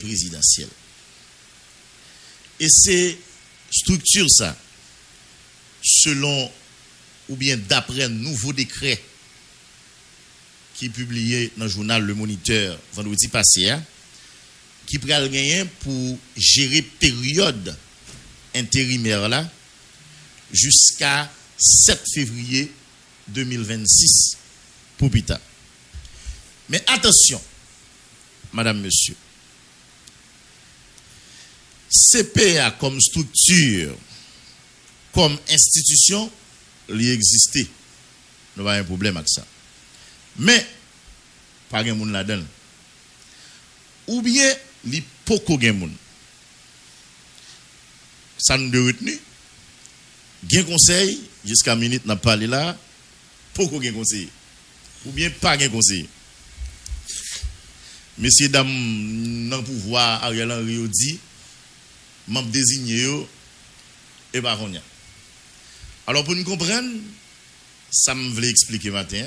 présidentielle. Et c'est structure ça, selon ou bien d'après un nouveau décret qui est publié dans le journal Le Moniteur vendredi passé, qui pral gagner pour gérer période intérimaire là jusqu'à 7 février 2026 pour Pita. Mais attention, madame, monsieur, CPA comme structure, comme institution, il existe. Nous avons un problème avec ça. Mais, pas de monde là-dedans. Ou bien, il n'y a pas de monde. Ça nous doit retenir. Gain conseil, jusqu'à minute, n'a pas parlé là, pas de conseil. Ou bien, pas de conseil. Messieurs, dames, dans le pouvoir, Ariel Henry dit, m'a désigné et pas qu'on y a. Alors pour nous comprendre, ça me voulait expliquer matin.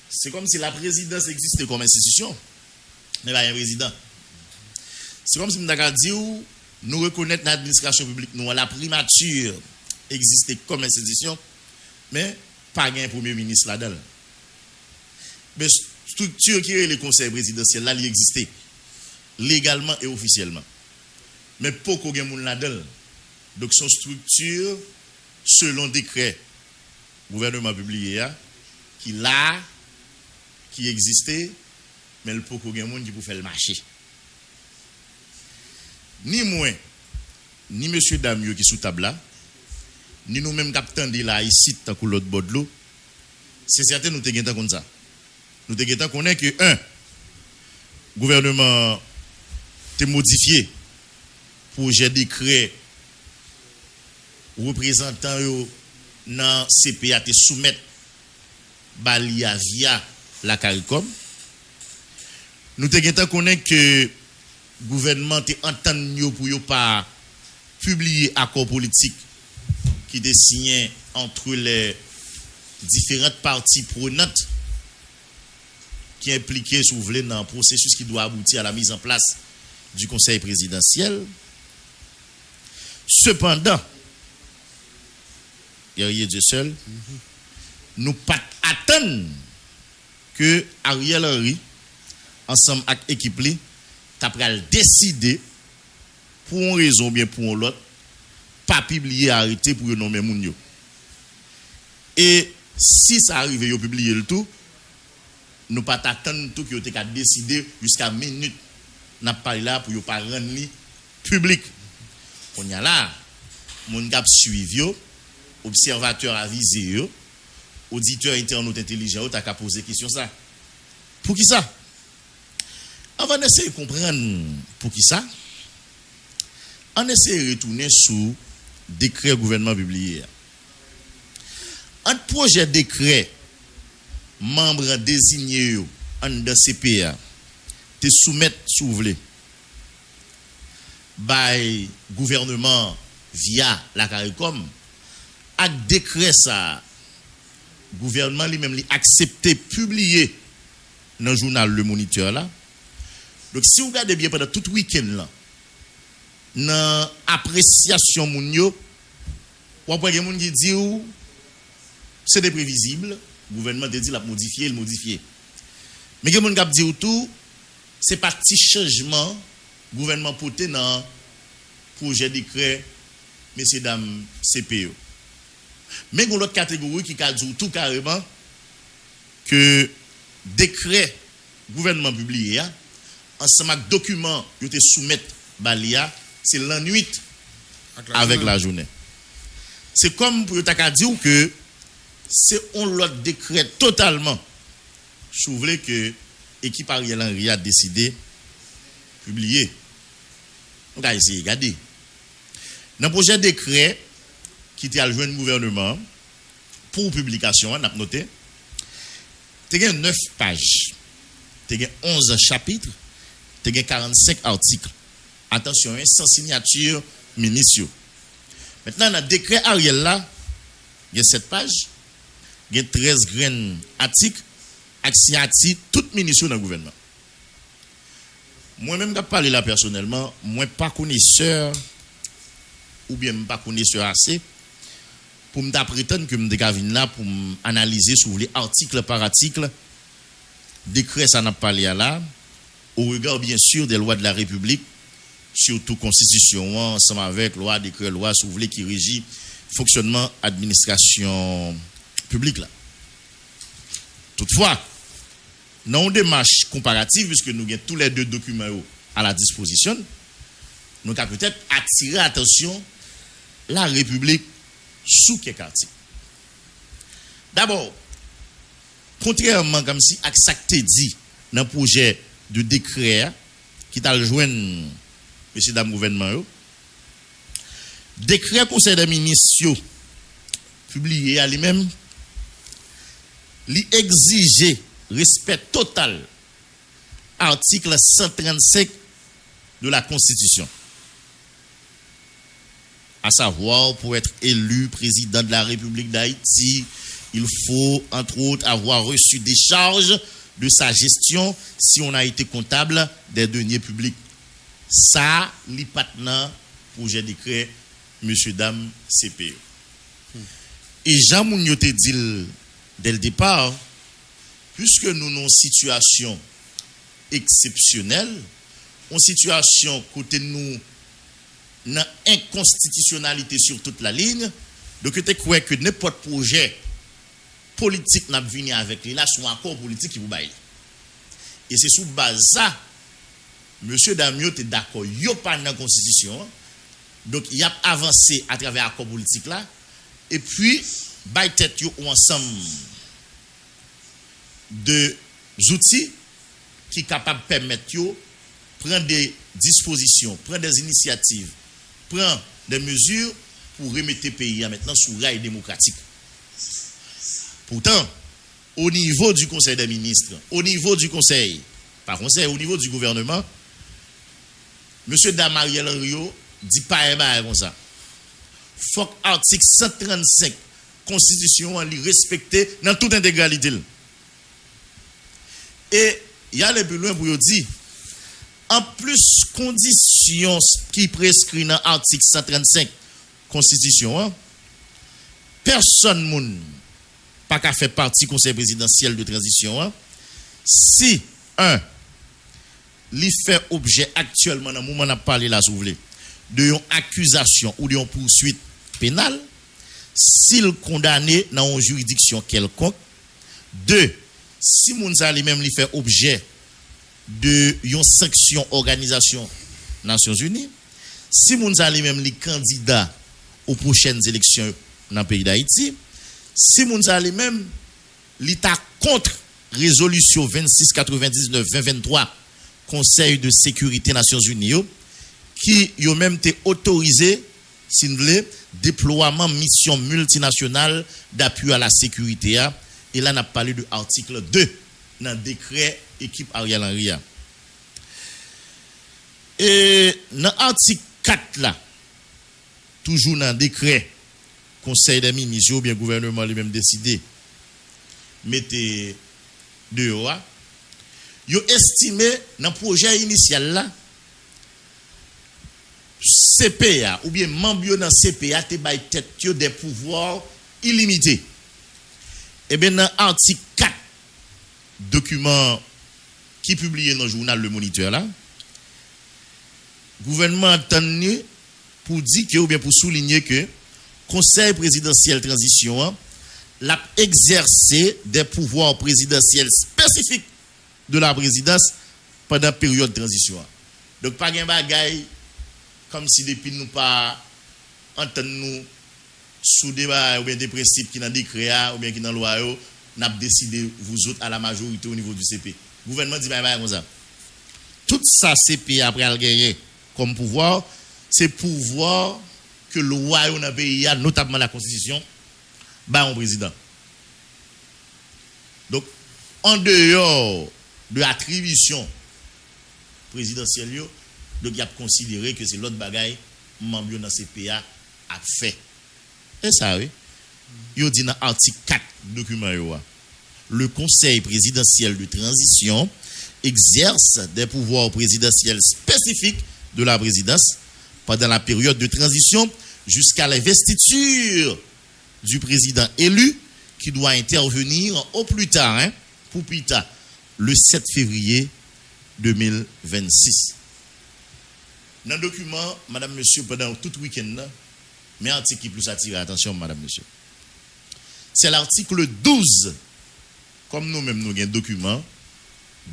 C'est comme si la présidence existait comme institution, mais pas un président. C'est comme si nous reconnaissons l'administration publique, nous la primature existait comme institution, mais pas un premier ministre là-dedans. Mais structure qui est le conseil présidentiel là, il existait légalement et officiellement. Mais pas de monde là-dedans. Donc son structure, selon décret gouvernement publié, qui existait, mais le pas de monde qui peut faire le marché. Ni moi, ni monsieur Damio qui est sous table là, ni nous-mêmes qui attendons là ici, tant que l'autre bord de l'eau, c'est certain nous te comme ça. Nous te connaît que gouvernement te modifié projet décret représentant dans CPA te soumettre balia via la CARICOM. Nous te connaît que gouvernement te entend pour yo pas publier accord politique qui est signé entre les différentes parties prenantes qui impliquées si vous voulez dans un processus qui doit aboutir à la mise en place du conseil présidentiel. Cependant, il y a rien de seul, nous pas attendre que Ariel Henry, ensemble avec l'équipe, t'apprend décider pour une raison bien pour l'autre, pas publier arrêté pour nommer Mounio. Et si ça arrive, vous publier le tout, nous pas attendre tout qui a décidé jusqu'à minute n'a pas là pour ne pas rendre public. On y a là, mon gars suivi, observateur avisé, auditeur internaute intelligent, tu as qu'à poser question ça. Pour qui ça? Avant d'essayer de comprendre pour qui ça, on essaie de retourner sous décret gouvernement publié. Un projet décret membres désignés en CPA te soumettre si vous voulez by gouvernement via la CARICOM à décret ça gouvernement lui-même li accepté publier dans le journal Le Moniteur là. Donc si vous regardez bien pendant tout week-end là dans appréciation moun yo ou après gen moun qui dit c'est des prévisibles. Le gouvernement te dit la modifier, le modifier. Mais gen moun k'ap di tout, c'est pas petit changement gouvernement porté dans projet décret messieurs dames CPO. Mais gon l'autre catégorie qui ka dit tout carrément que décret gouvernement publié ensemble avec document yo te soumettre balia, c'est la nuit avec la journée. C'est comme pour ta dire que c'est un autre décret totalement. Je voulais que l'équipe Ariel Henry a décidé de publier. On va essayer de regarder. Dans le projet décret qui était à le joindre gouvernement pour publication, on a noté, il y a 9 pages, il y a 11 chapitres, il y a 45 articles. Attention, sans signature ministre. Maintenant, dans le décret Ariel là, il y a 7 pages. Il y a 13 graines articles, axiati, toute ministre dans le gouvernement. Moi-même, je parle là personnellement, moi pas connaisseur, ou bien pas connaisseur assez, pour me prétendre que je suis là pour analyser sur les articles par article, décret ça n'a pas parlé là, au regard bien sûr des lois de la République, surtout constitution, ensemble avec loi, décret, loi, si vous voulez, qui régit fonctionnement administration publique là. Toutefois, dans une démarche comparative, puisque nous avons tous les deux documents à la disposition, nous avons peut-être attiré l'attention la République sous quelques articles. D'abord, contrairement comme si à ça que dit dans le projet de décret qui t'a rejoint monsieur dame gouvernement, décret conseil des ministres publié à lui-même, lui exiger respect total article 135 de la Constitution. À savoir, pour être élu président de la République d'Haïti, il faut, entre autres, avoir reçu des charges de sa gestion si on a été comptable des deniers publics. Ça, li patna projet décret, monsieur, dame, CPE. Et Jean Mounio te dit dès le départ, puisque nous avons une situation exceptionnelle, une situation côté nous, une inconstitutionnalité sur toute la ligne, donc tu crois que n'importe projet politique n'a venu avec lui, là, son accord politique qui vous baille. Et c'est sous base ça, monsieur Damio est d'accord, il n'y a pas de constitution, donc il a avancé à travers l'accord politique là, et puis, baille tête yo ensemble de outils qui sont capables de permettre de prendre des dispositions, prendre des initiatives, prendre des mesures pour remettre le pays maintenant sous rail démocratique. Pourtant, au niveau du Conseil des ministres, au niveau du Conseil, pas Conseil, au niveau du gouvernement, M. Damariel Henriot dit pas comme ça. Faut que l'article 135 Constitution est respecté dans toute intégralité. Et il y a les plus loin pour dire, en plus, conditions qui prescrit dans l'article 135 Constitution, personne moun pas qu'à faire partie du conseil présidentiel de transition. Si, un, li fait objet actuellement, dans le moment où on a parlé là, si vous voulez, de une accusation ou d'une poursuite pénale, s'il condamné dans une juridiction quelconque. Deux, si Mounsa lui-même lui fait objet de une sanction organisation Nations Unies, si Mounsa lui-même lui candidat aux prochaines élections dans le pays d'Haïti, si Mounsa lui-même l'état contre résolution 2699-2023 Conseil de sécurité Nations Unies qui a même été autorisé si vous voulez, déploiement mission multinationale d'appui à la sécurité. Et là, on a parlé de l'article 2 dans le décret équipe Ariel Henry. Et dans l'article 4 là, toujours dans le décret Conseil des ministres ou bien gouvernement lui-même décidé, mettez dehors, il a estimé dans le projet initial là, CPA ou bien membre dans CPA te bay tête des pouvoirs illimités. Et bien dans l'article 4 document qui est publié dans le journal Le Moniteur là, gouvernement a tenu pour dire que ou bien pour souligner que Conseil présidentiel transition l'a exercé des pouvoirs présidentiels spécifiques de la présidence pendant la période de transition. Donc pas de bagaille comme si depuis nous pas entendre nous sous débat ou bien des principes qui dans décret ou bien qui dans loi n'a décidé vous autres à la majorité au niveau du CP. Le gouvernement dit comme ça. Tout ça CP après le gagner comme pouvoir, c'est pouvoir que le roi dans le pays a notamment la constitution bah un président. Donc en dehors de l'attribution présidentielle, donc il a considéré que c'est l'autre bagaille membre dans CPA a fait. Et ça oui. Il dit dans l'article 4 document le Conseil présidentiel de transition exerce des pouvoirs présidentiels spécifiques de la présidence pendant la période de transition jusqu'à l'investiture du président élu qui doit intervenir au plus tard, pour plus tard, le 7 février 2026. Dans le document, madame, monsieur, pendant tout week-end, mais article qui plus attire attention, madame, monsieur. C'est l'article 12. Comme nous-mêmes, nous avons un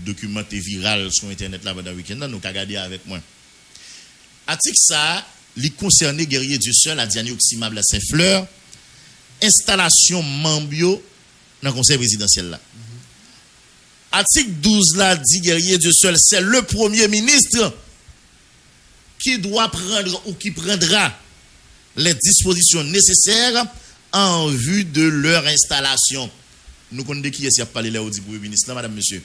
document viral sur Internet là pendant le week-end, nous avons regardé avec moi. Article ça, il concerne guerrier Dieu seul à Diane Oxymable à Saint-Fleur, installation Mambio dans le conseil présidentiel là. Article 12 là dit guerrier Dieu seul, c'est le premier ministre qui doit prendre ou qui prendra les dispositions nécessaires en vue de leur installation. Nous connaissons qui est-ce qui a parlé là au premier ministre, là, madame, monsieur.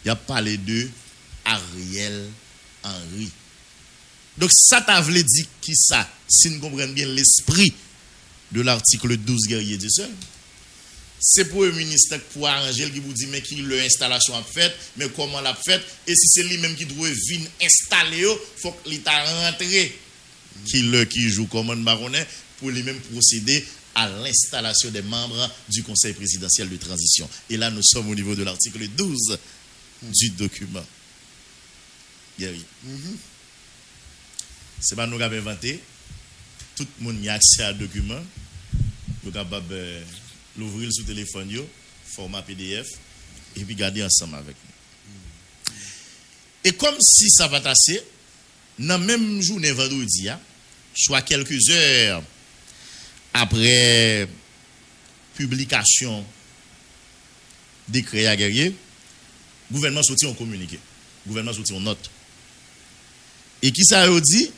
Il a parlé de Ariel Henry. Donc, ça t'a voulu dire qui ça, si nous comprenons bien l'esprit de l'article 12 guerrier de seul. C'est pour le ministre pour arranger qui vous dit mais qui l'installation a fait, mais comment l'a fait, et si c'est lui-même qui doit venir installer, il faut qu'il t'a rentré qui joue comme un baronnet pour lui-même procéder à l'installation des membres du conseil présidentiel de transition. Et là, nous sommes au niveau de l'article 12 du document. Gary. C'est pas nous qui avons inventé. Tout le monde a accès à document. Nous sommes capables l'ouvrir sur le téléphone, format PDF, et puis garder ensemble avec nous. Et comme si ça va passer, dans la même journée vendredi, soit quelques heures après publication décret à guerrier, le gouvernement sorti en communiqué, le gouvernement sorti en note. Et qui ça a dit?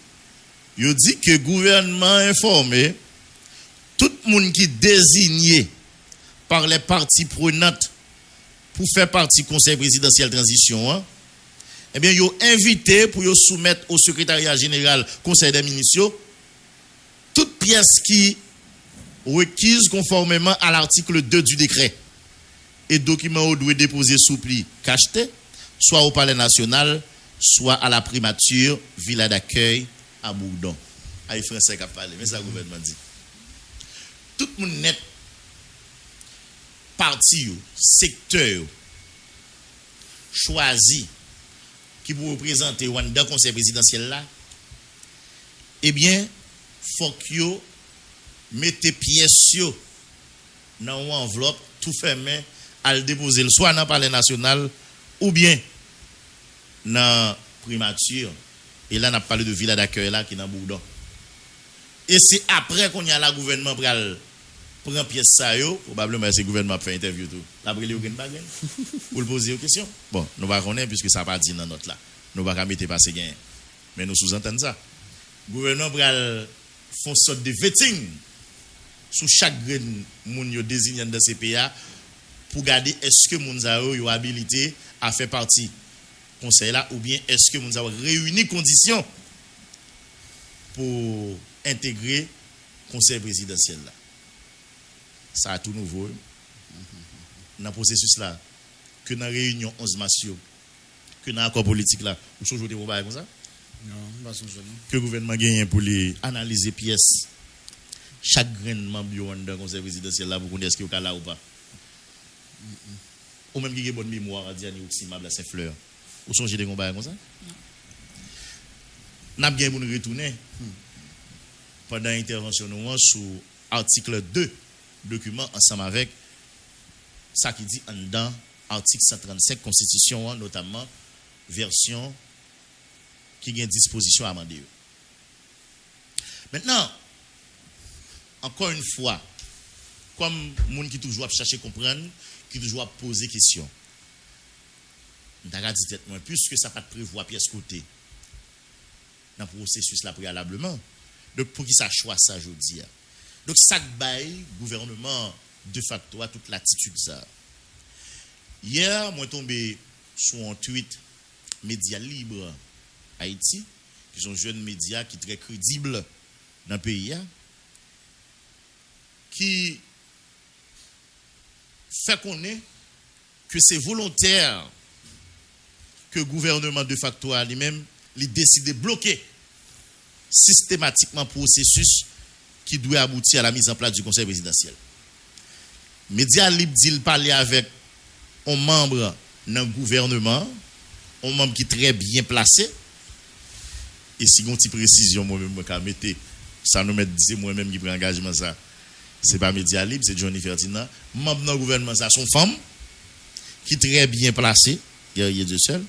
Il dit que le gouvernement informé tout le monde qui est désigné par les parties prenantes pour faire partie du conseil présidentiel transition, eh bien, ils ont invité pour soumettre au secrétariat général conseil des ministres toute pièce qui requise conformément à l'article 2 du décret. Et document doit déposer sous pli cacheté, soit au palais national, soit à la primature, villa d'accueil à Bourdon. Aïe français qui a parlé, mais ça le gouvernement dit. Tout le monde net, parti, secteur, choisi, qui pour représenter dans le conseil présidentiel là, eh bien, faut que vous mettez pièces dans une enveloppe, tout fermé, à le déposer soit dans le palais national ou bien dans la primature. Et là, on a parlé de villa d'accueil là qui est dans Bourdon. Et c'est après qu'on y a le gouvernement pour prendre pièce ça, probablement c'est le gouvernement qui fait interview tout. Après, il y a une bague pour poser aux questions. Bon, nous ne connaissons pas puisque ça n'a pas dit dans notre là. Nous ne pouvons pas mettre passer gain. Mais nous sous-entendons ça. Le gouvernement faire une sorte de vetting sous chaque monde désigné dans ces pays pour garder est-ce que moun a eu habilité à faire partie conseil là ou bien est-ce que moun a réuni conditions pour intégrer conseil présidentiel là. Ça a tout nouveau dans le processus là que dans la réunion 11 mars que dans l'accord politique là ou chose de pas comme ça non pas que le gouvernement gagne pour les analyser pièces chaque grain membre dans le conseil présidentiel là pour connaître est-ce qu'il est là ou pas. Ou même qui a bonne mémoire à Diane Oxymable à Saint-Fleur. Ou songez des combats comme ça? N'a bien pour nous retourner pendant l'intervention nous sur article 2 document ensemble avec ça qui dit en dedans article 135 constitution notamment version qui a une disposition amendée. Maintenant encore une fois comme monde qui toujours chercher comprendre qui toujours poser question. D'ailleurs, dit moi puisque ça pas prévoir pièce côté dans le processus là préalablement. Donc pour qui ça choix ça aujourd'hui. Donc ça bail gouvernement de facto à toute l'attitude ça. Hier, moi tombé sur un tweet Média Libre Haïti, qui sont jeunes médias qui très crédibles dans le pays qui fait connaître que c'est volontaire que le gouvernement de facto a lui-même il décide de bloquer systématiquement le processus qui doit aboutir à la mise en place du conseil présidentiel. Média libre dit parler avec un membre dans le gouvernement, un membre qui est très bien placé. Et si on a une précision, moi-même, je vais mettre ça, nous mettre moi-même qui prend engagement, ça. Ce n'est pas Média libre, c'est Johnny Ferdinand. Membre dans le gouvernement, ça, son femme, qui est très bien placé, guerrier de seul,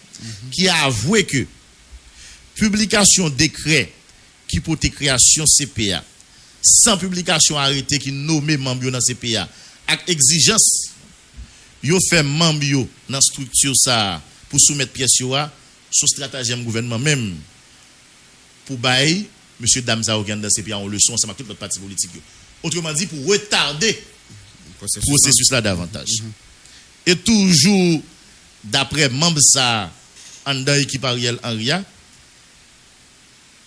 qui a avoué que publication décret qui porte création CPA, sans publication arrêtée qui nomme membre dans CPA, avec exigence, yo fait membre dans structure ça pour soumettre pièce sous stratagème gouvernement même pour bailler monsieur Damza Ogan dans CPA en leçon ensemble avec toute notre parti politique. Autrement dit pour retarder le processus là davantage. Et toujours d'après membre ça en dans équipe Ariel Henry,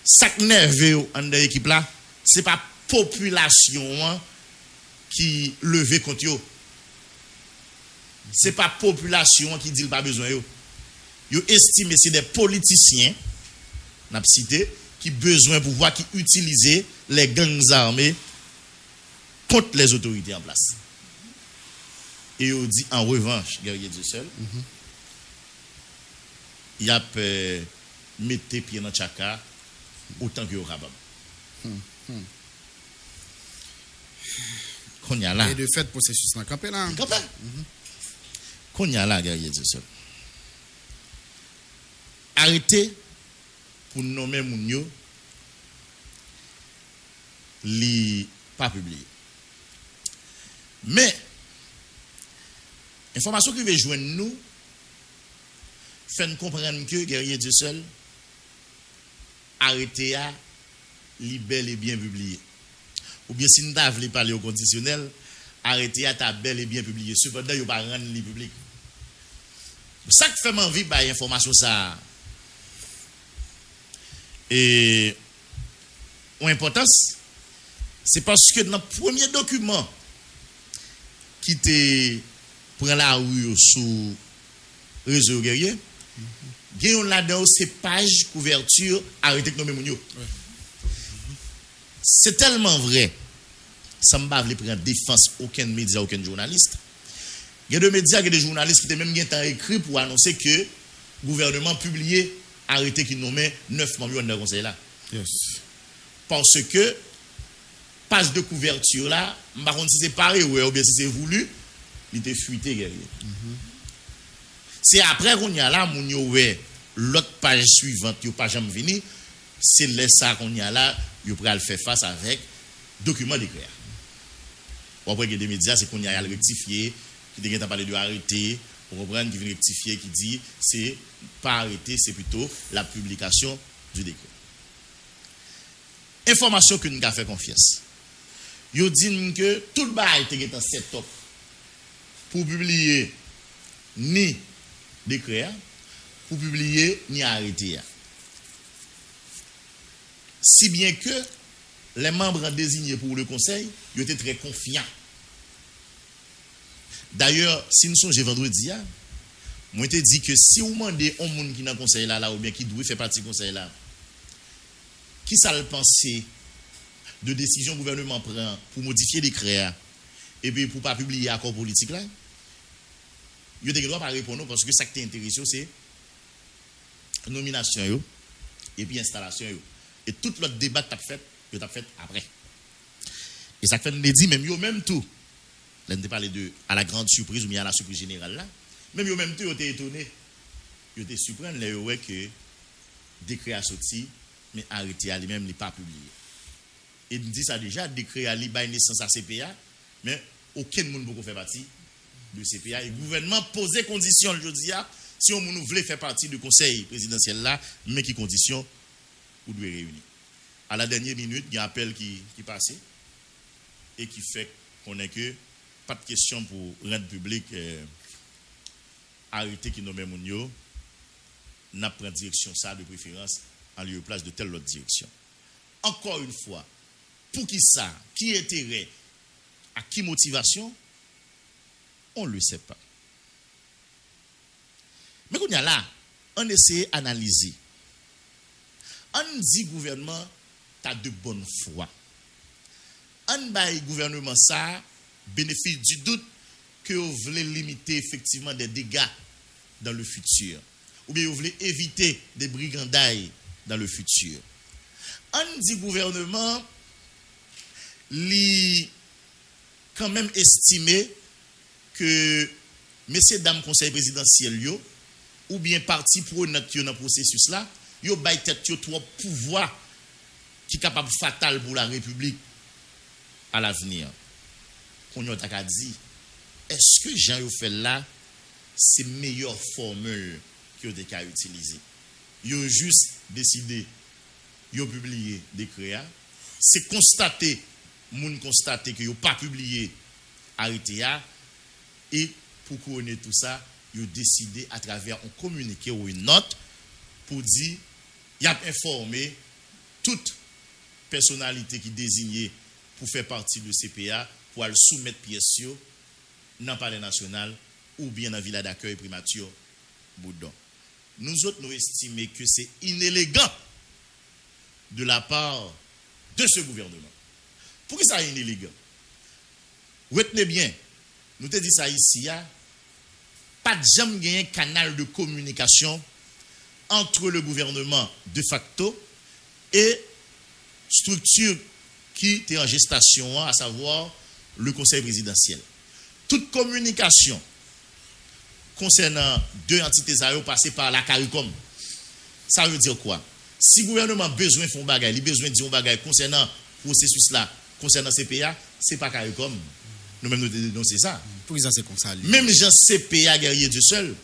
ça nerveux en dans équipe là, c'est pas population qui levé contre eux. C'est pas population qui dit pas besoin yo. Yo estime c'est des politiciens n'a cité qui besoin pouvoir qui utiliser les gangs armés contre les autorités en place. Et on dit en revanche, guerrier du seul, il a mettre pied dans chaka autant que capable. Qu'on y a là. Et de fait processus dans campé là. Qu'on y a là, guerrier du seul. Arrêtez pour nommer Mounio, li pas publié. Mais, information qui veut joindre nous, fait nous comprendre que guerrier du seul, arrêté à li bel et bien publié. Ou bien si nous voulons parler au conditionnel, arrêté à ta bel et bien publié. Cependant, il n'y a pas rendre le public. Ça qui fait m'envie de l'information ça. Et l'importance, c'est parce que dans le premier document qui te prend la rue sous réseau guerrier, il y a là-dedans ces pages couverture arrêté que nous mettons. C'est tellement vrai. Ça ne va pas prendre défense aucun média, aucun journaliste. Il y a des médias, il y a des journalistes qui ont même écrit pour annoncer que le gouvernement publié arrêté qui nommait 9 membres dans le conseil là. Yes. Parce que page de couverture là, je ne sais pas si c'est pareil ou bien si c'est voulu, il était fuité guerrier. C'est après qu'on y a là, mon ouais, l'autre page suivante, il n'y a pas jamais venu, c'est là ça qu'on y a là, il y a faire face avec document d'écrit. Après, il y a des médias, c'est qu'on y a le rectifier, qui a parlé de arrêter, pour comprendre, qui vient rectifier, qui dit, c'est pas arrêter, c'est plutôt la publication du décret. Information que nous avons fait confiance. Ils disent que tout le bail était en set-up pour publier ni décret, pour publier ni arrêter. Si bien que les membres désignés pour le conseil, ils étaient très confiants. D'ailleurs, si nous sommes vendredi, moi je dit que si vous demandez un monde qui est dans le conseil là, ou bien qui doit faire partie du conseil là, qui ça le penser de décision que le gouvernement prend pour modifier les décrets et puis pour ne pas publier l'accord politique là, il ne doit pas répondre parce que ça qui t'intéresse, c'est nomination et puis installation. Et tout l'autre débat que tu as fait après. Et ça fait nous dit même yo même tout. Là on parlé de à la grande surprise ou bien à la surprise générale là. Même yo même tout était étonné. Yo était surpris là ouais que décret a sorti mais arrêté à lui-même n'est pas publié. Et il dit ça déjà décret à lui bail naissance à CPA mais aucun monde peut faire partie de CPA et le gouvernement posait condition le jeudi si on nous voulait faire partie du conseil présidentiel là mais qui conditions ou doit réunir. À la dernière minute, il y a un appel qui passait et qui fait qu'on n'a que pas de question pour rendre public arrêter qui nomme Mounio, n'a pas de direction ça de préférence en lieu et place de telle autre direction. Encore une fois, pour qui ça, qui intérêt, à qui motivation, on ne le sait pas. Mais qu'on y a là, on essaie d'analyser. On dit gouvernement t'as de bonne foi. On bail gouvernement ça bénéfice du doute que vous voulez limiter effectivement des dégâts dans le futur ou bien vous voulez éviter des brigandailles dans le futur. On dit gouvernement li quand même estimé que messieurs dames conseil présidentiel yo ou bien parti prenant dans le processus là yo bay tête yo trop pouvoir qui capable fatal pour la République à l'avenir. On y a dit est-ce que Jean yo fait là c'est meilleure formule que des cas utiliser. Yo juste décidé yo publier décret c'est constaté moun constaté que yo pas publié arrêté et pour couronner tout ça yo décidé à travers un communiqué ou une note pour dire y a informé toute personnalité qui désignée pour faire partie de CPA pour aller soumettre pièces dans le palais national ou bien dans la villa d'accueil primature Boudon. Nous autres nous estimons que c'est inélégant de la part de ce gouvernement. Pourquoi ça est inélégant? Retenez bien, nous te dit ça ici, pas de jamais gagné un canal de communication entre le gouvernement de facto et structure qui était en gestation, à savoir le conseil présidentiel. Toute communication concernant deux entités à passer par la CARICOM. Ça veut dire quoi? Si le gouvernement a besoin de faire un bagage, il a besoin de dire un bagage concernant le processus là, concernant CPA, ce n'est pas CARICOM. Nous-mêmes nous dénonçons ça. Pour ça, c'est comme ça. Même Jean CPA guerrier du seul,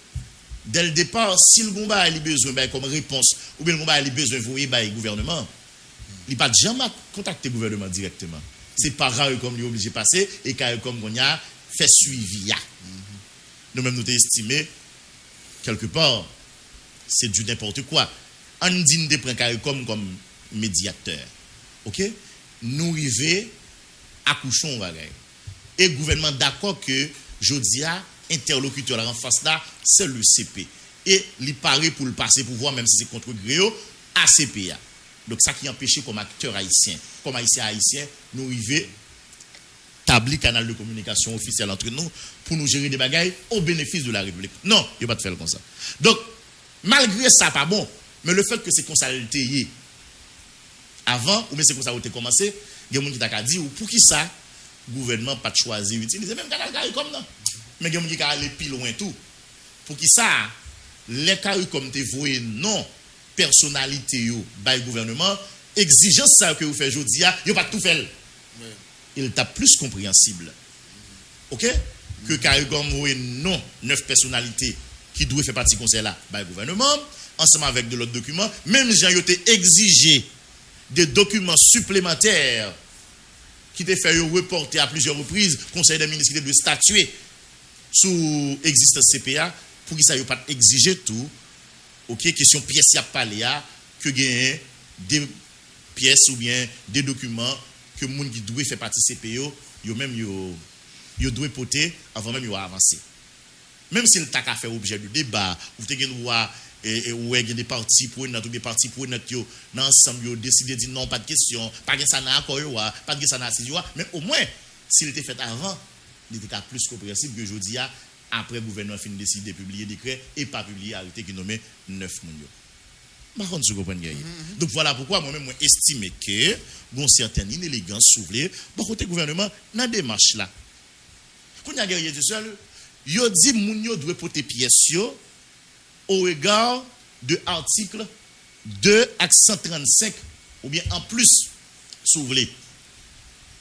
dès le départ, si le gouvernement a besoin comme réponse, ou bien le gouvernement a besoin de voir le gouvernement, il n'a pas jamais contacté le gouvernement directement. C'est pas CARICOM qui est obligé de passer et CARICOM qu'on a fait suivi. Nous-mêmes nous estimé quelque part, c'est du n'importe quoi. On dit nous prend CARICOM comme médiateur. OK? Nous arrivons à couchon bagay. Et le gouvernement d'accord que Jodia interlocuteur en face là, c'est le CP. Et il paraît pour le passer pouvoir même si c'est contre Gréo à CPA. Donc ça qui empêche comme acteur haïtien, comme haïtien, nous arrivons établir canal de communication officiel entre nous pour nous gérer des bagailles au bénéfice de la République. Non, il n'y a pas de faire comme ça. Donc, malgré ça, pas bon, mais le fait que c'est comme ça été avant, ou bien c'est comme ça a été commencé, il y a des gens qui t'a dit, ou pour qui ça, le gouvernement n'a pas choisi d'utiliser même canal CARICOM, non. Mais il y a des gens qui ont allé plus loin tout. Pour qui ça, les CARICOM te voient non, personnalité, le gouvernement, exigence ça que vous faites aujourd'hui, il n'y a pas tout fait. Il est plus compréhensible. OK? Que CARICOM non 9 personnalités qui doivent faire partie du conseil là, le gouvernement, ensemble avec de l'autre document, même j'ai exigé des documents supplémentaires qui te fait reporter à plusieurs reprises, conseil des ministres qui de statuer sous existence CPA, pour qu'ils ne pas exiger tout. OK? Question pièce à parler que gagne des pièces ou bien des documents que les gens qui doivent faire partie de CPO, ils doivent porter avant même de avancer. Même si le TAC a fait objet de débat, ou des partis pour des partis pour dans ensemble, ils décidé de dire non, pas de question, pas de ça n'a accord, pas de ça n'a assis, mais au moins, s'il était fait avant, il était plus compréhensible que aujourd'hui, après le gouvernement fin décidé de publier des décrets et pas publier arrêté qui nommait 9 millions. Par contre, vous comprenez. Donc voilà pourquoi moi-même estime que bon certaine inélégance soulevée par côté gouvernement dans démarche là. Quand il y a guerrier du seul, yo dit moun yo doit porter pièce au regard de article 2 à 135 ou bien en plus soulevée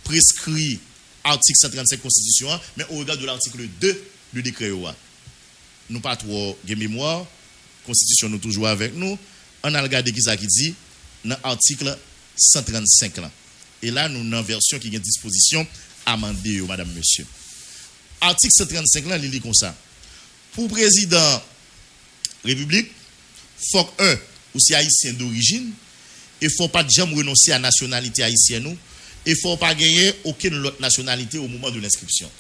prescrit article 135 constitution mais au regard de l'article 2 du décret nous pas trop de mémoire constitution nous toujours avec nous. On a regardé qui ça qui dit dans l'article 135 là. Et là, nous avons une version qui a une disposition amendée, madame, monsieur. Article 135 là, il dit comme ça. Pour président République, il faut que ou si haïtien d'origine, il ne faut pas jamais renoncer à la nationalité haïtienne, et il ne faut pas gagner aucune autre nationalité au moment de l'inscription.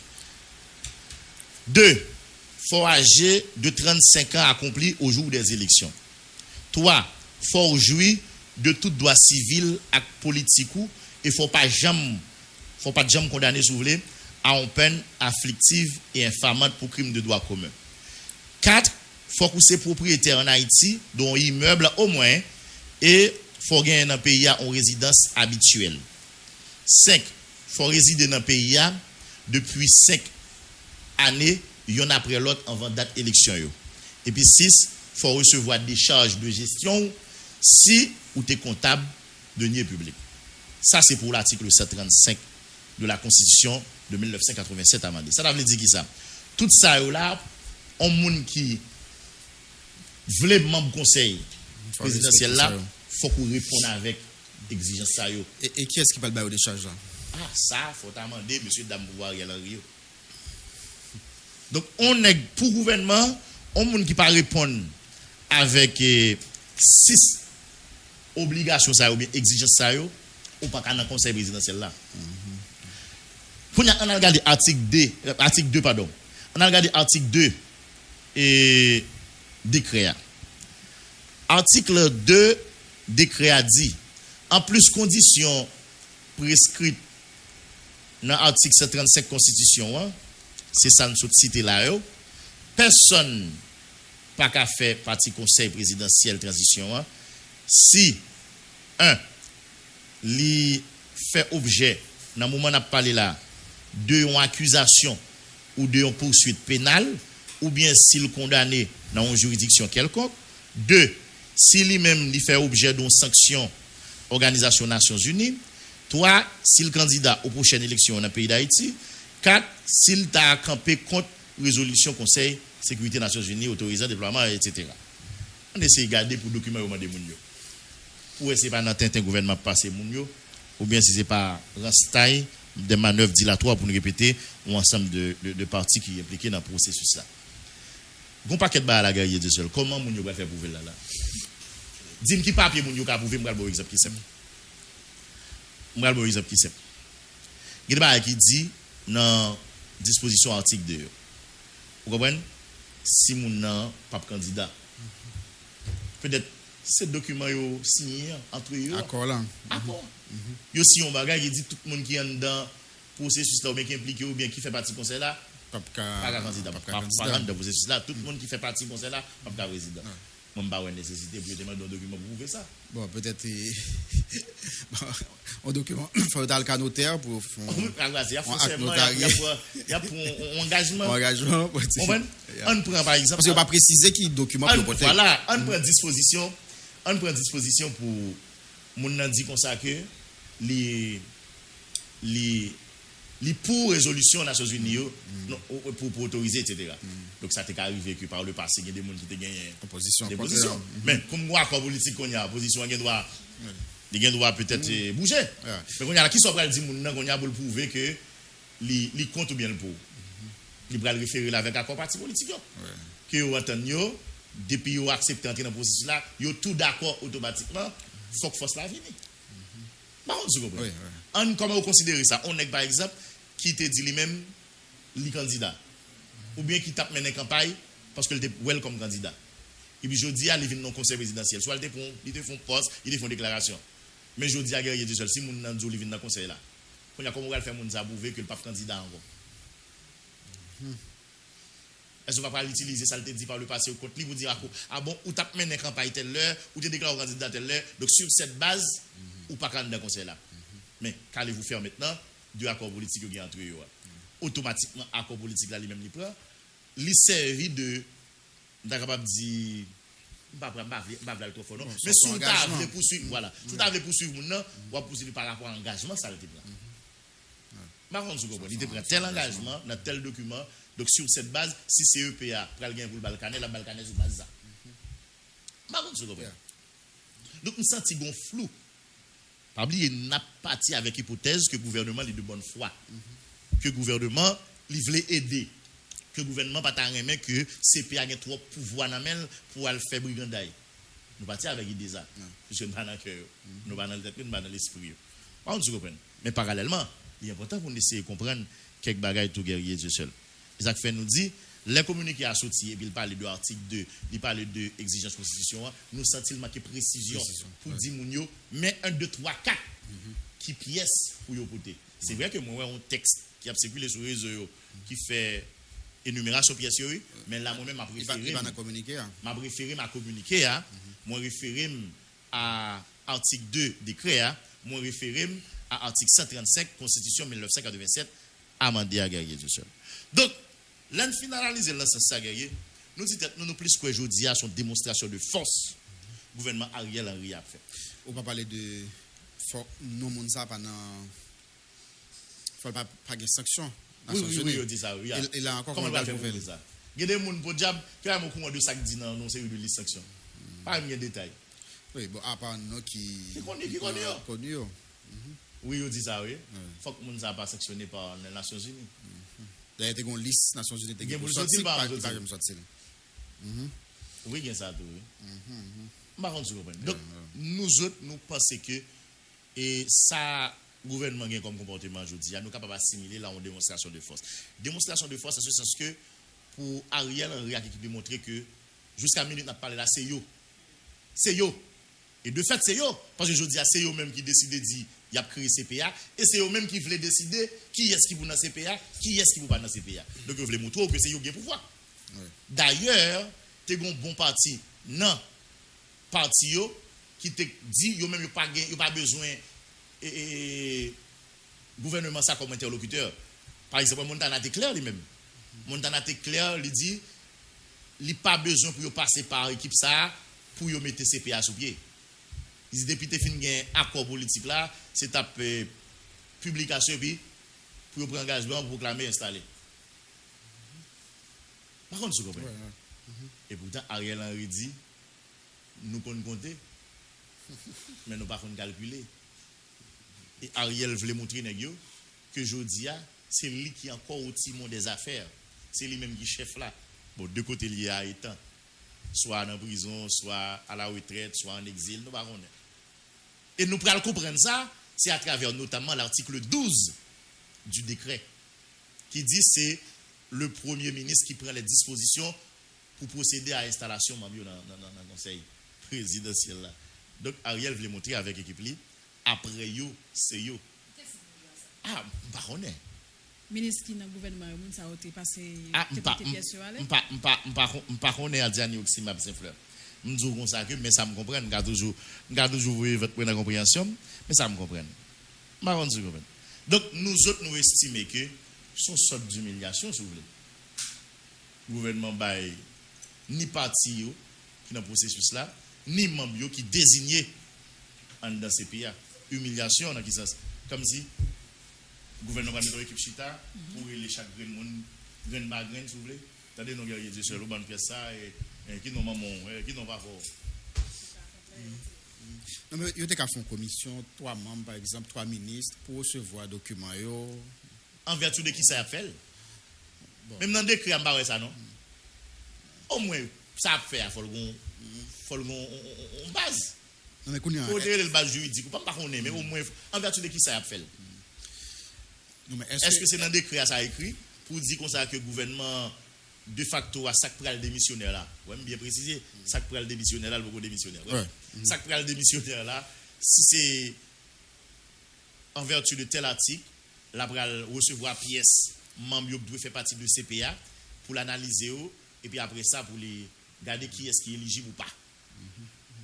2. Il faut âgé de 35 ans accompli au jour des élections. 3. Faut jouir de tout droit civil et politique et faut pas jamais condamner si vous voulez à une peine afflictive et infamante pour crime de droit commun. 4. Faut que ces propriétaires en Haïti dont immeuble au moins et faut gagner dans le pays en résidence habituelle. 5. Faut résider dans le pays depuis 5 années yon après l'autre avant date élection yo. Et puis 6, faut recevoir des charges de gestion si ou t'es comptable de deniers publics. Ça c'est pour l'article 135 de la Constitution de 1987 amendée. Ça veut dire qui ça? Tout ça là, on moun qui voulait membre conseil présidentiel là, faut qu'on réponde avec exigence ça yo. Et qui est-ce qui parle de des charges là? Ah ça faut demander monsieur dame pouvoir Ariel Henry. Donc on est pour gouvernement, on moun qui pas répondre avec 6 obligations ça ou bien exigences ça yo, ou pas dans conseil présidentiel là. On a regardé article 2 pardon. On a regardé article 2 et décret. Article 2 décret a dit en plus conditions prescrites dans l'article 135 Constitution, c'est ça nous cité là, personne pas qu'à faire partie conseil présidentiel transition si li fait objet dans le moment où on a parlé là de une accusation ou de une poursuite pénale ou bien s'il condamné dans une juridiction quelconque. 2. Si lui-même fait objet d'une sanction Organisation Nations Unies. 3. Si le candidat aux prochaines élections dans le pays d'Haïti. 4. S'il t'a campé contre résolution Conseil Sécurité Nations Unies autorisant le déploiement, etc. On essaie de garder pour documenter au monde. Ou est-ce que pas dans un gouvernement passé ou bien si ce n'est pas Rastaï, des manœuvres dilatoires pour nous répéter, ou ensemble de partis qui sont impliqués dans le processus là. Gon paquet de ba la guerre de seul. Comment moun yo va faire prouver là? Dis-moi qui papier moun yo ka prouver, m'gal bon exemple qui simple. M'gal bon exemple qui simple. Il y a des qui dit dans disposition article 2. Vous comprenez? Si moun nan pas candidat. Peut-être ces documents yo signé entre eux. Accord là. Accord. Yo si on bagage il dit tout le monde qui est dans processus là ou bien qui impliqué ou bien qui fait partie du conseil là pas candidat pas dans processus là tout le monde qui fait partie du conseil là pas président. Moi pas une nécessité pour demander un document pour prouver ça. Bon peut-être un document faut dans le cas notaire pour il y a forcément il y a pour engagement on prend par exemple parce que pas préciser qui document pour porter. Voilà, on prend disposition pour moun nan dit comme ça que les pour résolution Nations Unies pour autoriser etc. Donc ça t'est arrivé que par le passé il y a des gens qui te gagné des positions. Mais comme moi accord politique qu'on y a position il doit peut-être bouger. Mais qu'on y a qui sont prêt dire moun nan qu'on y a pour prouver que li compte ou bien le pour. Il va le référer avec accord parti politique que yo entend yo depuis yo accepter entrer dans processus là, yo tout d'accord automatiquement. Faut que force la venir. On comment considérer ça? On est par exemple qui te dit lui-même li candidat ou bien qui tape mener campagne parce que il était well comme candidat. Et puis je dis à il vient dans conseil présidentiel, soit il te font poste, il te font déclaration. Mais je dis à guerrier du seul si moun nan il vient dans conseil là. On a comment on va faire moun ça prouver que le pas candidat encore. Est-ce qu'on va pas l'utiliser ça te dit par le passé au côté lui vous dire ah bon ou tape mener campagne telle heure ou te déclare candidat telle heure donc sur cette base ou pas candidat conseil là. Mais qu'allez-vous faire maintenant? Deux accords politiques qui entre eux. Automatiquement accord politique là lui-même il prend il servi de capable dire pas trop fort non mais si vous avez poursuivre voilà si vous avez poursuivre maintenant ou poursuivre par rapport à engagement ça le dit là. Par contre, vous comprenez, il prend tel engagement dans tel document. Donc, sur cette base, si c'est EPA, pour le gain pour le Balkané, la Balkané sur base ça. Par contre, vous comprenez. Donc, nous sentons qu'on flou. Pas oublier, n'a pas parti avec l'hypothèse que le gouvernement est de bonne foi. Que le gouvernement, il voulait aider. Que le gouvernement n'a pas remis que CPA a trop pouvoir pour aller faire brigandaille. Nous partons avec l'idée ça. Parce que nous pas dans le cœur. Nous pas dans le tête, nous pas dans l'esprit. Par contre, vous comprenez. Mais parallèlement, il est important pour nous essayer de comprendre quelques bagages tout guerrier Dieu seul. Isaac fait nous dit Les communiqués à sortir, et puis il parle de l'article 2, il parle de exigence constitution, nous sentons marqué précision pour dire mounio, mais 1, 2, 3, 4 qui pièce pour y porter. C'est vrai que moi, un texte qui a circulé sur les réseaux qui fait énumération pièce, mais là, moi-même, ma préféré. Ma préféré, ma communiqué, moi référé à article 2 décret, moi référé à article 135 Constitution 1987 amendé à guerrier du seul. Donc, l'un finaliser là ça guerrier, nous dit nous plus que aujourd'hui à son démonstration de force gouvernement Ariel Henry a fait. On va parler de non monde ça pendant faut pas de sanctions. Oui, on dit ça oui. Et là encore comment on va faire ça? Il y a des gens pour diable qui a mon courant de sac dit non c'est de liste sanction. Pas de détails. Oui, bon à part nous qui connaît. Oui, on dit ça oui. Faut que monde ça pas sanctionné par les Nations Unies. D'ailleurs, il y a une liste Nations Unies qui est sortie par oui, il y a ça tout. Donc, nous autres, nous pensons que et ça, gouvernement a comme comportement aujourd'hui, nous sommes capables d'assimiler là en démonstration de force. Démonstration de force, c'est ce sens que pour Ariel Henry a démontré que jusqu'à minute, n'a parlé là, c'est yo. C'est yo. Et de fait, c'est yo. Parce que je dis, c'est yo même qui décide de dire il a créé CPA, et c'est eux-mêmes qui voulaient décider qui est-ce qui va dans CPA, qui est-ce qui va pas dans CPA. Donc, ils voulaient montrer que c'est eux qui ont pouvoir. Ouais. D'ailleurs, tu as un bon parti, non, parti qui te dit, ils n'ont pas besoin de gouvernement ça comme interlocuteur. Par exemple, Montana Teclair lui-même. Montana Teclair lui dit, il n'a pas besoin pour passer par l'équipe ça, pour mettre CPA sous pied. Les députés finissent un accord politique là, c'est ta publication puis pour prendre engagement pour proclamer installé. Par contre, vous comprenez. Et pourtant, Ariel Henry dit, nous pouvons compter, mais nous ne pouvons pas calculer. Et Ariel voulait montrer que Jodia, c'est lui qui est encore au timon des affaires. C'est lui-même qui est chef là. Bon, de côté lié à étant, soit en prison, soit à la retraite, soit en exil, nous ne pouvons pas. Et nous pourrons comprendre ça, c'est à travers notamment l'article 12 du décret, qui dit c'est le Premier ministre qui prend les dispositions pour procéder à l'installation dans le conseil présidentiel. Là. Donc Ariel voulait montrer avec l'équipe, après yo, c'est yo. Ah, je ne sais pas. Ministre qui dans le gouvernement, ça a été passé. Ah, je ne sais pas à Diane Oxima Saint-Fleur. Je dis ça que mais ça me comprend, je toujours votre compréhension, mais ça me comprend. Donc nous autres nous estimons que son sorte d'humiliation si vous voulez. Le gouvernement bail ni parti qui dans le processus là, ni membre qui désigné dans ces pays. Humiliation dans qui sens comme si le gouvernement va mettre une équipe chita pour les chaque grain grain si vous voulez. Attendez nous guerriers de seul bonne pièce ça et qui n'ont maman qui n'ont pas fort. Non mais il y a qu'à faire une commission 3 membres par exemple 3 ministres pour recevoir documents en vertu de qui ça a fait. Bon. Même dans décret en bas ça non. Au moins ça a fait faut le base. Non mais connait le base juridique pas connaît mais au moins en vertu de qui ça a fait. Non mais est-ce que c'est dans décret ça a écrit pour dire comme ça que le gouvernement de facto à sac pral démissionnaire là. Ouais, bien préciser, sac pral démissionnaire là, le beaucoup démissionnaire. Ouais. Sac pral démissionnaire là, si c'est en vertu de tel article, la pral recevoir pièce membre qui doit faire partie de CPA pour l'analyser et puis après ça pour les garder qui est-ce qui est éligible ou pas.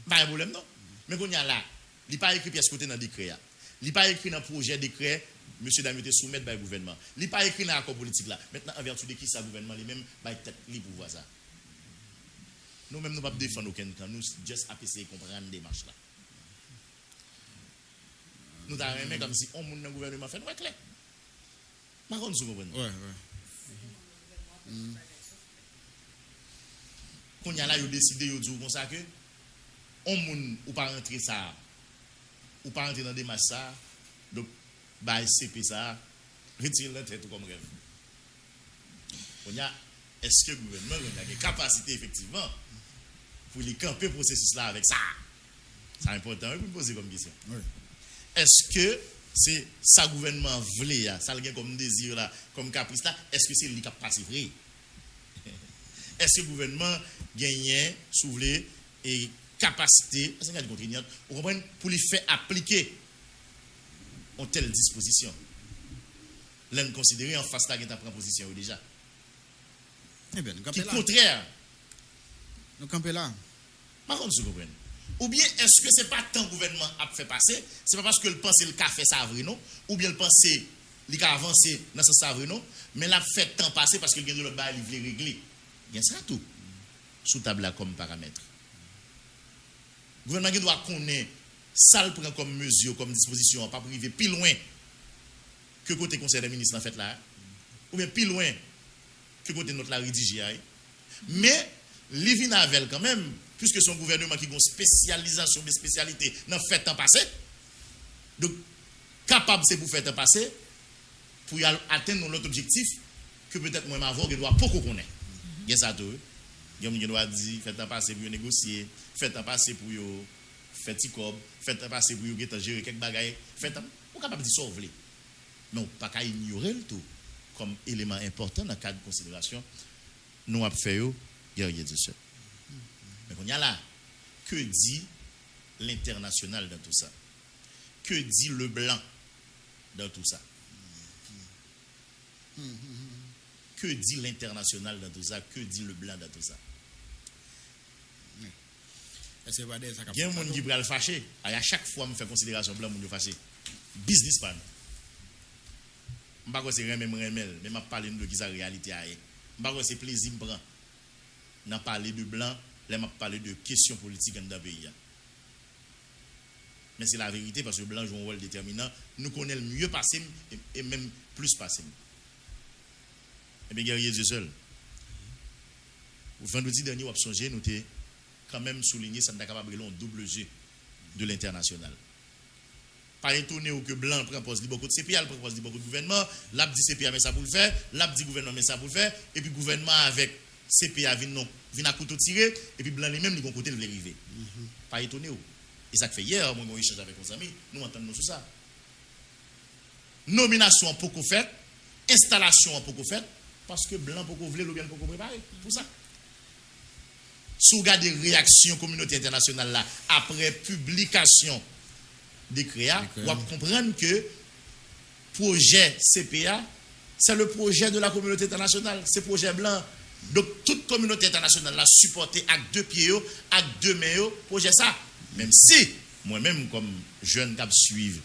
Pas un problème non. Mais qu'on y a là, il pas écrit pièce côté dans décret. Il pas écrit dans projet décret monsieur Damioté soumettre par le gouvernement. Il n'est pas écrit dans l'accord politique là. Maintenant, en vertu de qui ça, le gouvernement, lui-même, va être libre pour voir ça. Nous-mêmes, nous ne pouvons pas défendre aucun camp. Nous, juste essayer de comprendre les démarches là. Nous avons comme si on monde dans le gouvernement fait, nous clair. Par contre, vous comprenez? Ouais. Quand il y a là, ils ont décidé, ils ont dit comme ça que on monde ou pas rentrer ça, ou pas rentrer dans des démarches ça. Donc, bah CP ça retire la tête comme rêve. Est-ce que le gouvernement a une capacité effectivement pour les camper processus là avec ça? C'est important pour poser comme question. Oui. Est-ce que c'est ça gouvernement voulait ça le comme désir là comme caprice là est-ce que c'est lui qui a passé vrai? est-ce que le gouvernement gagne, soulevé et capacité, parce qu'il y a des contraignantes, vous comprenez, pour lui faire appliquer une telle disposition. L'un considéré en face de la position déjà. Eh bien, nous Qui campons là. contraire. Nous campons là. Par contre, vous comprenez. Ou bien est-ce que c'est pas tant le gouvernement a fait passer, c'est pas parce que le pense le café ça vrai non, ou bien le pense il a avancé dans ce ça vrai non, mais l'a fait tant passer parce que le gain de l'autre bail il veut régler. Bien ça tout sous table là comme paramètre. Le gouvernement doit connaître ça le prend comme mesure, comme disposition, pas privé plus loin que côté conseil des ministres en fait là, ou bien plus loin que côté notre la rédigé. Mais les vinavel quand même, puisque son gouvernement qui a une spécialisation, des spécialités dans fait temps passé, donc capable c'est pour faire temps passé, pour atteindre notre objectif, que peut-être moi avant, il doit beaucoup connaître. Il y a ça tout. Il doit dire, fait temps passé pour négocier, fait temps passé pour faire petit cob, fait temps passé pour gérer quelques bagailles, fait temps, on est capable de sauver. Mais on ne peut pas ignorer le tout comme élément important dans le cadre de considération. Nous avons fait guerrier du seul. Mais on y a là, que dit l'international dans tout ça? Que dit le blanc dans tout ça? Que dit l'international dans tout ça? Que dit le blanc dans tout ça? Il y a un monde qui peut le fâcher. À chaque fois, je fais considération blanc, je fâché. Business plan. Je ne sais pas si c'est remel, mais je parle de qui la réalité est. Je ne sais pas si c'est plaisir que je prends. Je parle de blanc, je parle de questions politiques dans le pays. Mais c'est la vérité parce que le blanc joue un rôle déterminant. Nous connaissons le mieux passé et même plus passé. Et bien, guerrier Dieu seul. Au vendredi dernier, on a songé, nous avons quand même souligné ça, nous avons capable de un double jeu de l'international. Pas étonné que blanc propose beaucoup de CPA, il propose beaucoup de gouvernement, l'AP dit CPA mais ça pour le faire, l'AP dit gouvernement mais ça pour le faire, et puis gouvernement avec CPA vient à couteau tiré, et puis blanc lui-même, il vont côté de l'arrivée. Pas étonné. Et ça fait hier, moi, j'ai échangé avec nos amis, nous entendons sur ça. Nomination pour qu'on fait, installation pour qu'on fait, parce que blanc pour qu'on voulait, ou bien pour qu'on prépare, pour ça. Si vous regardez les réactions communauté internationale là, après publication des créa, vous allez comprendre que projet CPA, c'est le projet de la communauté internationale, c'est projet blanc. Donc toute communauté internationale a supporté avec deux pieds, avec deux mains, projet ça. Même si, moi-même comme jeune qui suivre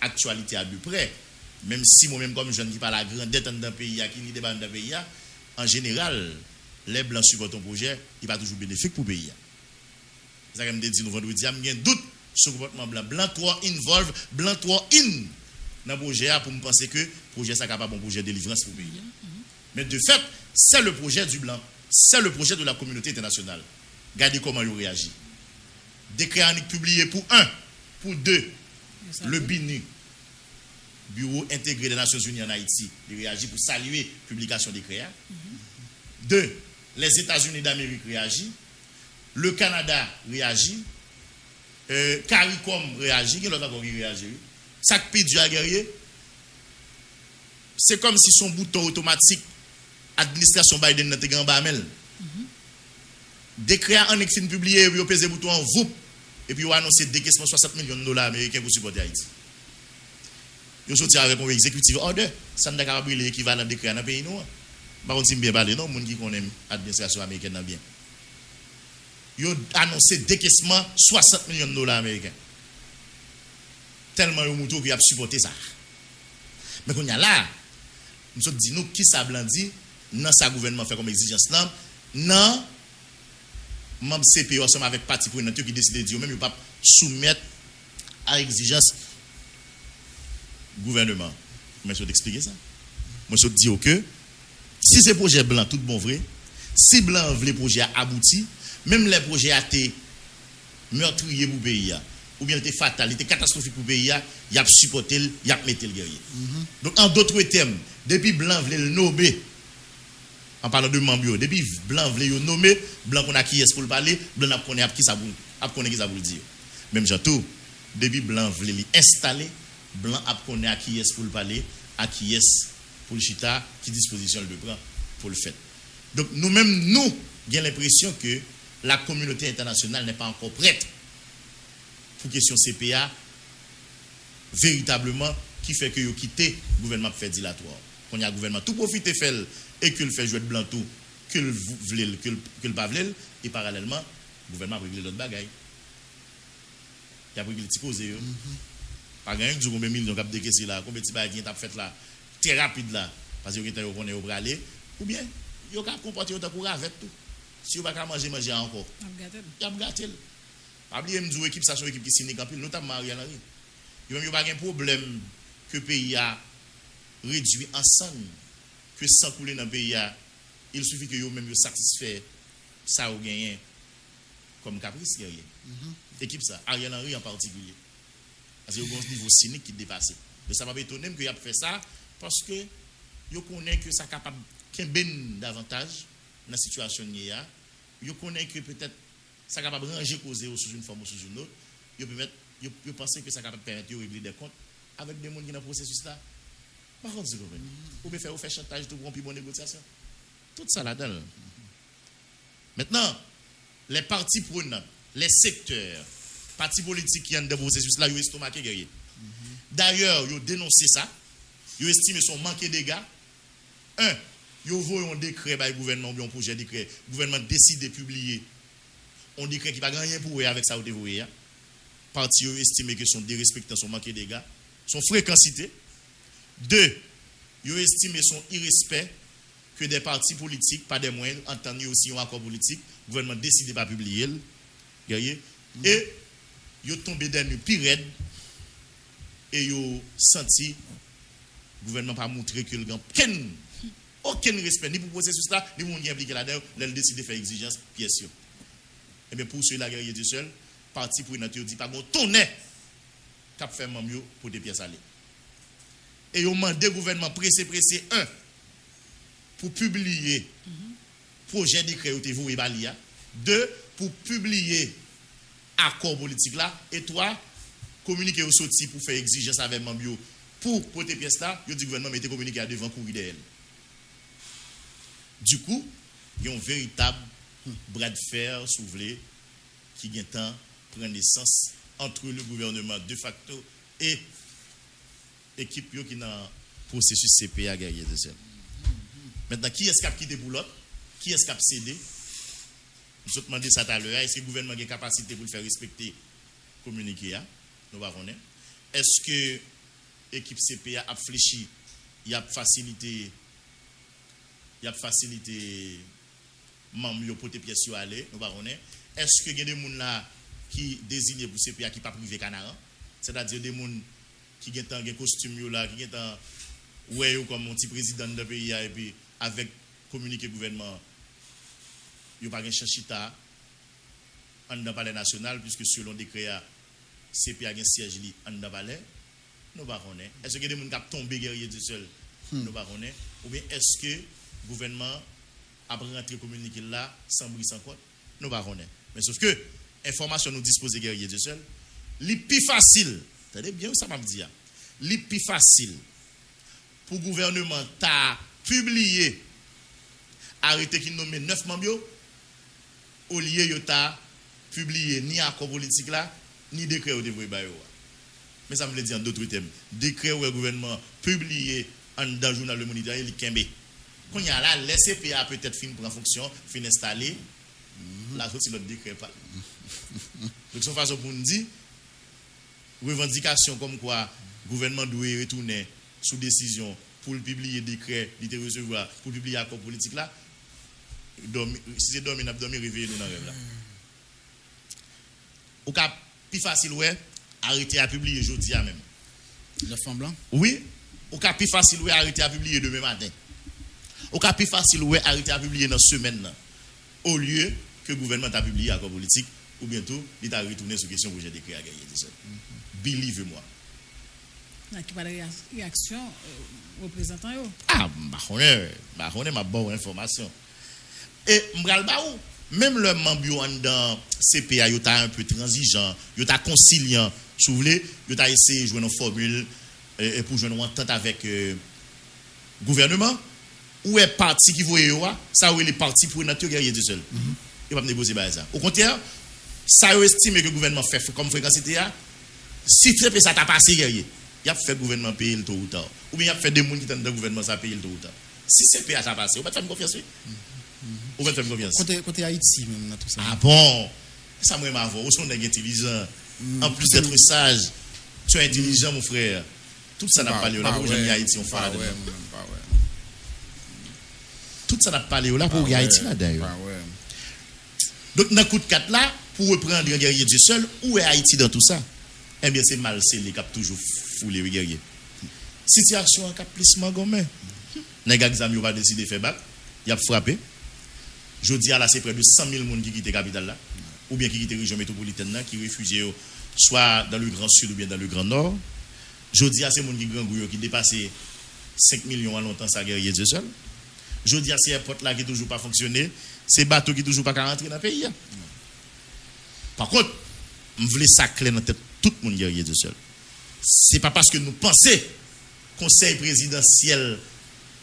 l'actualité à peu près, même si moi-même comme jeune qui parle à la grandeur dans le pays, qui lit débat dans le pays, en général, les blancs supportent un projet, il va toujours bénéfique pour le pays. C'est ça que je me dis nous vendredi, il y a un doute sur le comportement blanc. Blanc 3 involve, blanc 3 in dans le projet pour me penser que le projet est capable d'un projet de délivrance pour le pays. Mais de fait, c'est le projet du blanc, c'est le projet de la communauté internationale. Regardez comment il réagit. Décret annexe publié pour 1, pour 2, le BINU, Bureau intégré des Nations Unies en Haïti, il réagit pour saluer la publication des décrets. 2, les États-Unis d'Amérique réagissent, le Canada réagit, CARICOM réagit, qui l'autre encore qui réagit. Ça qui du guerrier, c'est comme si son bouton automatique, administration Biden n'a pas bamel. Décret annexe publié, il a pesé bouton en VOUP, et puis il a annoncé décaissement 60 millions de dollars américains pour supporter Haïti. Il a sorti avec un exécutif order, ça n'a pas l'équivalent de décret dans le pays. Par contre, si je bien parler, non, les gens qui connaissent l'administration américaine dans bien. Ils ont annoncé décaissement 60 millions de dollars américains. Tellement ils ont supporté ça. Mais quand il y a là, nous avons dit, nous, qui ça blanc dit, non, ça gouvernement fait comme exigence, non, même CPO ensemble avec parti prenant qui décide de dire, même, ils ne peuvent pas soumettre à exigence gouvernement. Mais je vais t'expliquer ça. Moi, je vais te dire que si ce projet blanc, tout bon vrai, si blanc veut le projet abouti, même les projets a été meurtriers pour le pays, ou bien été fatal, été catastrophique pour le pays, il a supporté, il a mis le guerrier. Donc, en d'autres termes, depuis blanc veut le nommer, en parlant de membres, depuis blanc veut le nommer, blanc qu'on a qui est pour le parler, blanc a connaît qui ça pour le dire. Même tout, depuis blanc veut l'installer, blanc a connaît qui est pour le parler, à qui est pour le chita, qui disposition le prend pour le fait. Donc nous-mêmes, nous avons l'impression que la communauté internationale n'est pas encore prête pour question CPA véritablement qui fait que vous quittez le gouvernement pour faire dilatoire. Quand il y a un gouvernement tout profite fait et qu'il fait jouer de blanc tout, qu'il veut, qu'il pas veut, et parallèlement, le gouvernement a réglé l'autre bagaille. Il a réglé les petits causés. Par exemple, du combien de millions de décaissés là, combien de petits bagailles qui ont fait là, très rapide là, parce que vous avez au bralé, ou bien, vous avez comporté autant pour avec tout. Si vous ne pouvez pas manger encore, il y a gâté. Pas oublier que l'équipe, ça c'est une équipe qui signe campil, notamment Ariel Henry. Il n'y a pas de problème que le pays a réduit ensemble, que sans couler dans le pays, il suffit que vous-même satisfait ça ou gagné comme caprice. Équipe ça, Ariel Henry en particulier. Parce qu'il y a un niveau cynique qui dépasse. Mais ça m'a étonné qu'il a fait ça parce que vous connaissez que ça est capable de davantage dans la situation où il y a. Vous connaissez que peut-être ça est capable de ranger causer sous une forme ou sous une autre. Vous pensez que ça est capable de permettre de régler des comptes avec des gens qui sont dans le processus là. Par contre, vous pouvez faire chantage pour une bonne négociation. Tout ça là-dedans. Maintenant, les partis prenants, les secteurs, partis politiques qui sont dans le processus là, ils ont estomaqué guerrier. D'ailleurs, ils ont dénoncé ça. Ils ont estimé son manque de dégâts. Ils ont envoyé un décret par le gouvernement, ou un projet de décret. Le gouvernement décide de publier un décret qui n'a pas rien pour eux avec ça. Les partis ont estimé que son dérespectant, son manque de dégâts, son fréquencité. 2, ils ont estimé son irrespect que des partis politiques, pas des moyens, entendus aussi un accord politique, le gouvernement décide de ne pas publier. Et ils ont tombé dans une pire et ils ont senti le gouvernement pas montré que le grand aucun respect ni pour le processus là, ni pour les impliqués là-dedans, ils décident de faire exigence pièce. Et bien pour ceux-là, guerrier du seul, parti pour une dit pas bon, tonnet, cap fait mieux pour des pièces aller. Et ils ont demandé au gouvernement pressé, pour publier projet de décret où vous et Balia. 2, pour publier accord politique là. Et 3, communiquer au sorti pour faire exigence avec Mambio pour porter pièce là. Il dit le gouvernement était communiqué à devant courir d'elle. Du coup, il y a un véritable bras de fer soulevé qui vient temps prendre naissance entre le gouvernement de facto et l'équipe qui est dans le processus CPA guerrier de seul. Maintenant, qui est-ce qui a quitté pour l'autre? Qui est-ce qui a cédé? Nous avons demandé ça tout à l'heure. Est-ce que le gouvernement a la capacité pour le faire respecter communiquer? Nous ne connaissons pas. Est-ce que l'équipe CPA a fléchi? Il a facilité membres pour tes pièces aller? Nous ne connaissons pas. Est-ce que il y a des gens là qui désignent pour CPA qui ne sont pas privés canaran? C'est-à-dire des gens qui ont un costume là, qui ont un ouais comme un petit président de pays et puis avec communiqué gouvernement, il n'y a pas de chanchita en dans le palais national puisque selon décret CPA a un siège en dans le palais. Nous ne connaissons pas. Est-ce que des gens qui ont tombé guerrier du seul? Nous ne connaissons pas. Ou bien est-ce que le gouvernement a rentré communiqué là sans bruit sans quoi? Nous ne connaissons pas. Mais sauf que information nous dispose guerrier du seul. Le plus facile, attendez bien ça m'a dit. Le plus facile pour le gouvernement t'a publié arrêté qui nomme 9 membres au lieu de t'a publié ni accord politique là ni décret au dévoué bayo. Mais ça me veut dire en d'autres termes, décret où le gouvernement publié dans le journal Le Moniteur il kembe. Quand il y a là les CPA peut-être fin prendre fonction, fin installer la autre c'est notre décret pas. Donc son façon pour nous dire revendication comme quoi le gouvernement doit retourner sous décision pour le publier décret, il recevoir pour publier accord politique là. Si c'est dormi, n'a pas dormi, réveillé dans le rêve là. Au cas plus facile ouais, arrêter à publier jeudi à même. Le fond blanc? Oui. Au cas plus facile ouais, arrêter à publier demain matin. Au cas plus facile ouais, arrêter à publier dans semaine là. Au lieu que le gouvernement a publié accord politique ou bientôt il a retourné sur question projet décret à gagner de ça. Believe-moi. Il n'y a pas de réaction représentant. Ah, on ma bonne information. Et même le membre dans CPA, il est un peu transigeant, il est conciliant. Si vous voulez, il a essayé de jouer une formule pour jouer une entente avec le gouvernement. où est parti qui voyait ça où est les partis pour notre guerrier du seul. Il va pas négocier ça. Au contraire, ça estime que le gouvernement fait comme fréquence si très ça t'a passé guerrier, il a fait le gouvernement payer le tôt ou tard. Ou bien il a fait des gens qui dans le gouvernement ça payer le tôt ou tard. Si c'est payé ça passé, on va te faire confiance. On va te faire confiance. Côté Haïti même dans tout ça. Ah bon, ça moi m'avoue, on sont intelligent. En plus d'être sage, tu es intelligent mon frère. Tout ça n'a pas lieu là pour jamais Haïti on fait. Tout ça n'a pas lieu là pour Haïti là d'ailleurs. Donc dans coup de 4 là pour reprendre le guerrier du seul, où est Haïti dans tout ça? Eh bien c'est mal c'est les cap toujours foulé le guerrier. Situation en cap plus magomé. Nèg exam yo va décider faire bac, il a frappé. Jodi à là c'est près de 100 000 personnes qui quittent la capitale là ou bien qui quittent la région métropolitaine là qui réfugiés soit dans le Grand Sud ou bien dans le Grand Nord. Jodi à ces gens qui grand gouyo qui dépassé 5 millions à longtemps ça guerrier Dieu seul. Jodi à ces airports là qui toujours pas fonctionner, ces bateaux qui toujours pas rentrer dans le pays. Par contre, je voulais ça clair dans tête tout le monde guerrier Dieu seul. C'est pas parce que nous pensons conseil présidentiel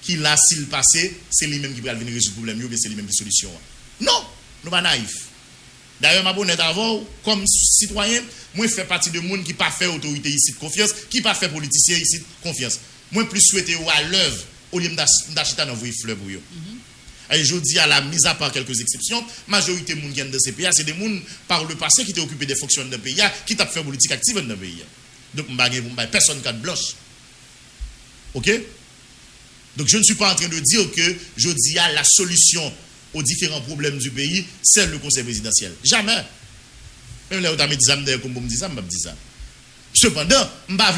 qui là s'il passé, c'est lui-même qui va venir résoudre le problème ou bien c'est lui-même qui solution. Non, nous pas naïfs. D'ailleurs, ma bonne avant, comme citoyen, moi je fais partie de monde qui pas fait autorité ici de confiance, qui pas fait politicien ici de confiance. Moi plus souhaiter à l'œuvre au lieu d'acheter dans vos fleurs pour eux. Et je dis à la mise à part quelques exceptions, majorité de monde qui sont dans ces pays, c'est des gens par le passé qui étaient occupés des fonctions dans le pays, qui t'a fait politique active dans le pays. Donc personne qui a de blanche. OK? Donc je ne suis pas en train de dire que je dis à la solution aux différents problèmes du pays, c'est le conseil présidentiel. Jamais. Même là où tu as mis des âmes comme vous me dites ça, je me dis ça. Cependant,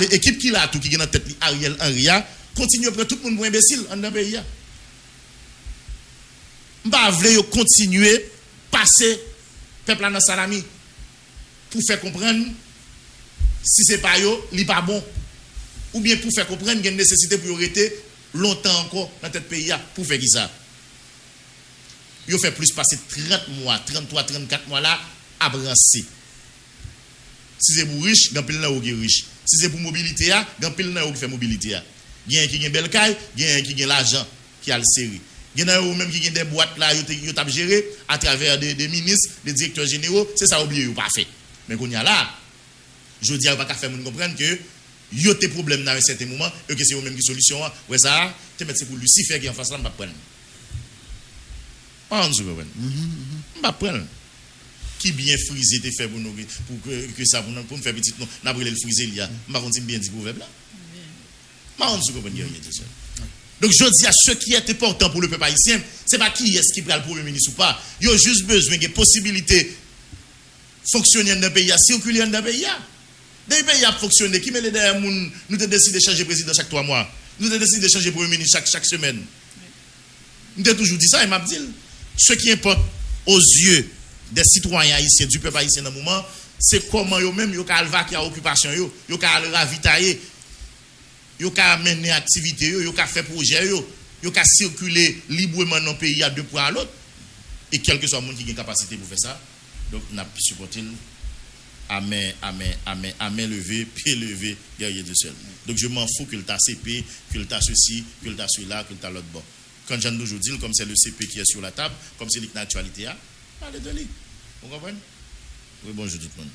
l'équipe qui a tout qui est dans la tête, Ariel Henry, continue à prendre tout le monde pour imbécile dans le pays. Je veux continuer à passer peuple dans salami pour faire comprendre si ce n'est pas yo, il n'est pas bon. Ou bien pour faire comprendre qu'il y a une nécessité pour arrêter longtemps encore dans notre pays pour faire qui ça. Il fait plus passer 30 mois, 33, 34 mois là à brancher. Si c'est pour riche, il y a pile qui est riche. Si c'est pour mobilité, il y a pile qui fait mobilité. Il y a qui a belle caille, il y a qui a l'argent qui a le série. Il y a même qui a des boîtes là, ils ont géré à travers des ministres, des directeurs généraux, c'est ça oublié ou pas fait. Mais qu'on y a là, je dis à pas faire comprendre que il y a des problèmes dans un certain moment et que c'est eux-mêmes qui solution. Ouais ça, c'est pour Lucifer qui en face là, on va prendre. On va prendre. Qui bien frisé te fait pour nous pour que ça pour me faire petit non, n'a brûlé le frisé il y a. M'a dit bien dit proverbe là. On se comprend rien de ça. Donc je dis à ce qui est important pour le peuple haïtien, c'est pas qui est-ce qui prend le premier ministre ou pas. Il y a juste besoin de possibilité fonctionner dans le pays, circuler dans le pays. Des pays a fonctionné, qui met les derrière nous avons décidé de changer le président chaque 3 mois. Nous avons décidé de changer le premier ministre chaque semaine. Nous avons toujours dit ça et m'a dit ce qui importe aux yeux des citoyens haïtiens, du peuple haïtien dans le moment, c'est comment eux-mêmes ils ont vaquer à l'occupation, ils ont ravitailler, ils ont mener activité, ils ont faire projet, ils ont circuler librement dans le pays à 2 points à l'autre. Et quel que soit le monde qui a une capacité pour faire ça, donc nous avons supporté. Amen, amen, amen, amen, levé, pied levé, guerrier de seul. Donc je m'en fous que le tas CP, que le tas ceci, que le tas celui-là, que le tas l'autre bon. Quand j'en toujours dis, comme c'est le CP qui est sur la table, comme c'est l'actualité, parlez de lui. Vous comprenez? Oui, bonjour tout le monde.